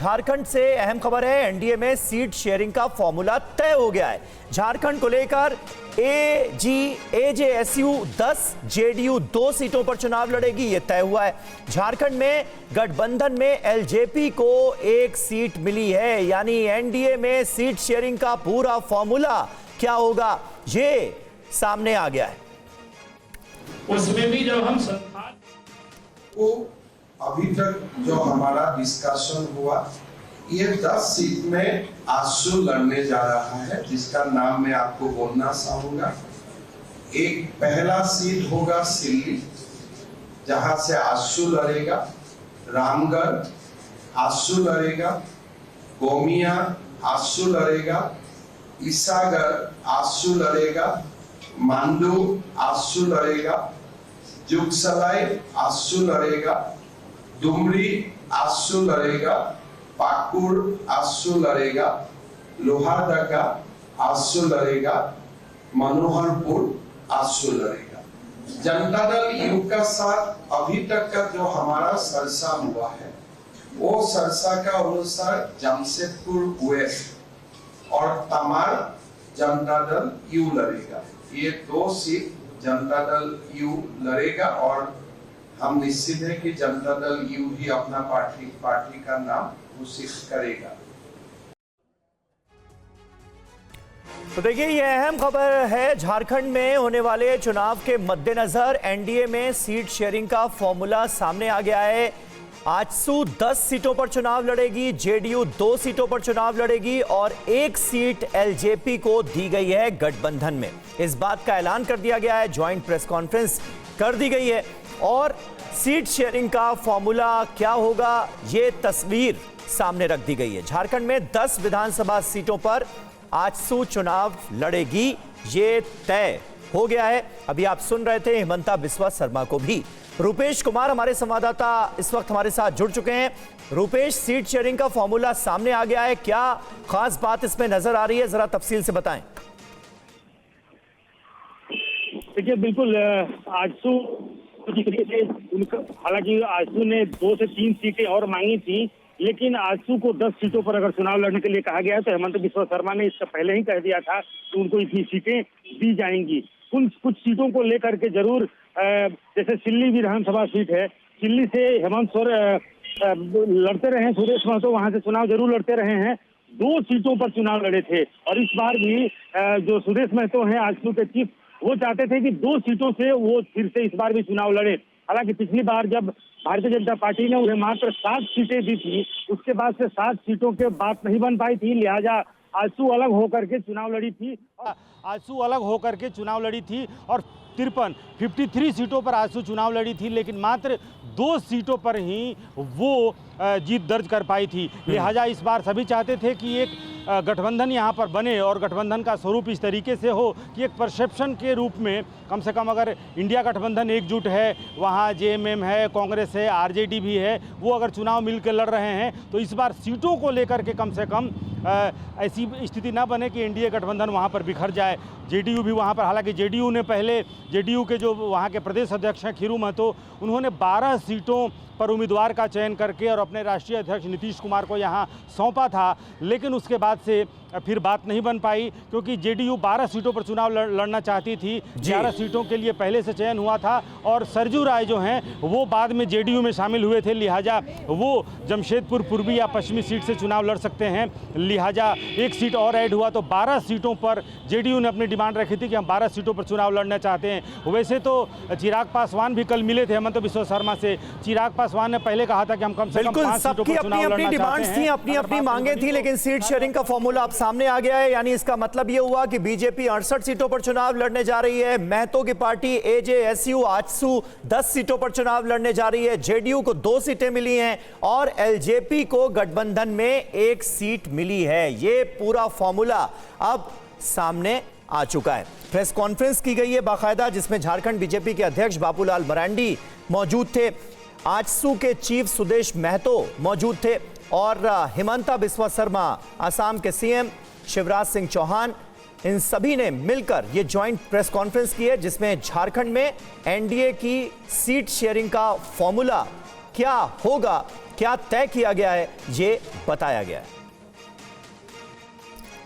झारखंड से अहम खबर है। एनडीए में सीट शेयरिंग का फॉर्मूला तय हो गया है। झारखंड को लेकर एजेएसयू 10, जेडीयू 2 सीटों पर चुनाव लड़ेगी, यह तय हुआ है। झारखंड में गठबंधन में एलजेपी को 1 सीट मिली है, यानी एनडीए में सीट शेयरिंग का पूरा फॉर्मूला क्या होगा, ये सामने आ गया है। उसमें भी जब हम अभी तक जो हमारा डिस्कशन हुआ, ये 10 सीट में आजसू लड़ने जा रहा है, जिसका नाम मैं आपको बोलना चाहूंगा। एक पहला सीट होगा सिल्ली, जहां से आजसू लड़ेगा। रामगढ़ आजसू लड़ेगा। गोमिया आजसू लड़ेगा। ईसागढ़ आजसू लड़ेगा। मांडू आजसू लड़ेगा। जुगसलाई आजसू लड़ेगा। डुमरी आजसू लड़ेगा। पाकुड़ आजसू लड़ेगा। लोहारदगा आजसू लड़ेगा। मनोहरपुर आजसू लड़ेगा। जनता दल यू का साथ अभी तक का जो हमारा सरसा हुआ है, वो सरसा का अनुसार जमशेदपुर वेस्ट और तमार जनता दल यू लड़ेगा। ये 2 सीट जनता दल यू लड़ेगा और हम निश्चित है कि जनता दल यू ही अपना पार्टी का नाम घोषित करेगा। तो देखिए, यह अहम खबर है। झारखंड में होने वाले चुनाव के मद्देनजर एनडीए में सीट शेयरिंग का फॉर्मूला सामने आ गया है। आजसू 10 सीटों पर चुनाव लड़ेगी, जेडीयू 2 सीटों पर चुनाव लड़ेगी और 1 सीट एलजेपी को दी गई है गठबंधन में। इस बात का ऐलान कर दिया गया है, ज्वाइंट प्रेस कॉन्फ्रेंस कर दी गई है और सीट शेयरिंग का फॉर्मूला क्या होगा, ये तस्वीर सामने रख दी गई है। झारखंड में 10 विधानसभा सीटों पर आजसू चुनाव लड़ेगी, ये तय हो गया है। अभी आप सुन रहे थे हिमंता बिस्वा शर्मा को भी। रूपेश कुमार हमारे संवाददाता इस वक्त हमारे साथ जुड़ चुके हैं। रूपेश, सीट शेयरिंग का फॉर्मूला सामने आ गया है, क्या खास बात इसमें नजर आ रही है, जरा तफसील से बताएं। देखिए, बिल्कुल आजसू हालांकि आजसू ने 2 से 3 सीटें और मांगी थी, लेकिन आजसू को 10 सीटों पर अगर चुनाव लड़ने के लिए कहा गया है तो हेमंत बिस्वा शर्मा ने इससे पहले ही कह दिया था कि उनको इतनी सीटें दी जाएंगी। कुछ सीटों को लेकर के जरूर, जैसे सिल्ली विधानसभा सीट है, सिल्ली से हेमंत लड़ते रहे, सुरेश महतो वहां से चुनाव जरूर लड़ते रहे हैं। 2 सीटों पर चुनाव लड़े थे और इस बार भी जो सुरेश महतो हैं आजसू के चीफ, वो चाहते थे कि 2 सीटों से वो फिर से इस बार भी चुनाव लड़े। हालांकि पिछली बार जब भारतीय जनता पार्टी ने उन्हें मात्र 7 सीटें दी थी, उसके बाद से 7 सीटों के बात नहीं बन पाई थी, लिहाजा आजसू अलग होकर के चुनाव लड़ी थी। आजसू अलग होकर के चुनाव लड़ी थी और 53 सीटों पर आजसू चुनाव लड़ी थी, लेकिन मात्र 2 सीटों पर ही वो जीत दर्ज कर पाई थी। लिहाजा इस बार सभी चाहते थे कि एक गठबंधन यहाँ पर बने और गठबंधन का स्वरूप इस तरीके से हो कि एक परसेप्शन के रूप में कम से कम अगर इंडिया गठबंधन एकजुट है, वहाँ जेएमएम है, कांग्रेस है, आरजेडी भी है, वो अगर चुनाव मिलकर लड़ रहे हैं तो इस बार सीटों को लेकर के कम से कम ऐसी स्थिति ना बने कि एनडीए गठबंधन वहाँ पर बिखर जाए। जेडीयू भी वहाँ पर, हालांकि जेडीयू ने पहले, जेडीयू के जो वहाँ के प्रदेश अध्यक्ष हैं खीरू महतो, उन्होंने 12 सीटों पर उम्मीदवार का चयन करके और अपने राष्ट्रीय अध्यक्ष नीतीश कुमार को यहाँ सौंपा था, लेकिन उसके बाद से फिर बात नहीं बन पाई क्योंकि जेडीयू 12 सीटों पर चुनाव लड़ना चाहती थी। 11 सीटों के लिए पहले से चयन हुआ था और सरजू राय जो हैं वो बाद में जेडीयू में शामिल हुए थे, लिहाजा वो जमशेदपुर पूर्वी या पश्चिमी सीट से चुनाव लड़ सकते हैं। लिहाजा 1 सीट और ऐड हुआ तो 12 सीटों पर जेडीयू ने अपनी डिमांड रखी थी कि हम 12 सीटों पर चुनाव लड़ना चाहते हैं। वैसे तो चिराग पासवान भी कल मिले थे हेमंत बिस्वा शर्मा से। चिराग पासवान ने पहले कहा था कि हम कम से कम 5 सीटों पर चुनाव लड़ना चाहते हैं, अपनी मांगे थी, लेकिन सीट शेयरिंग का फॉर्मूला अब सामने आ गया है। यानी इसका मतलब यह हुआ कि बीजेपी 68 सीटों पर चुनाव लड़ने जा रही है, महतो की पार्टी एजेएसयू आजसू 10 सीटों पर चुनाव लड़ने जा रही है, जेडीयू को 2 सीटें मिली हैं और एलजेपी को गठबंधन में 1 सीट मिली है। यह पूरा फॉर्मूला अब सामने आ चुका है। प्रेस कॉन्फ्रेंस की गई है बाकायदा, जिसमें झारखंड बीजेपी के अध्यक्ष बाबूलाल मरांडी मौजूद थे, आजसू के चीफ सुदेश महतो मौजूद थे और हिमंता बिस्वा शर्मा, असम के सीएम शिवराज सिंह चौहान, इन सभी ने मिलकर ये ज्वाइंट प्रेस कॉन्फ्रेंस की है, जिसमें झारखंड में एनडीए की सीट शेयरिंग का फॉर्मूला क्या होगा, क्या तय किया गया है ये बताया गया है।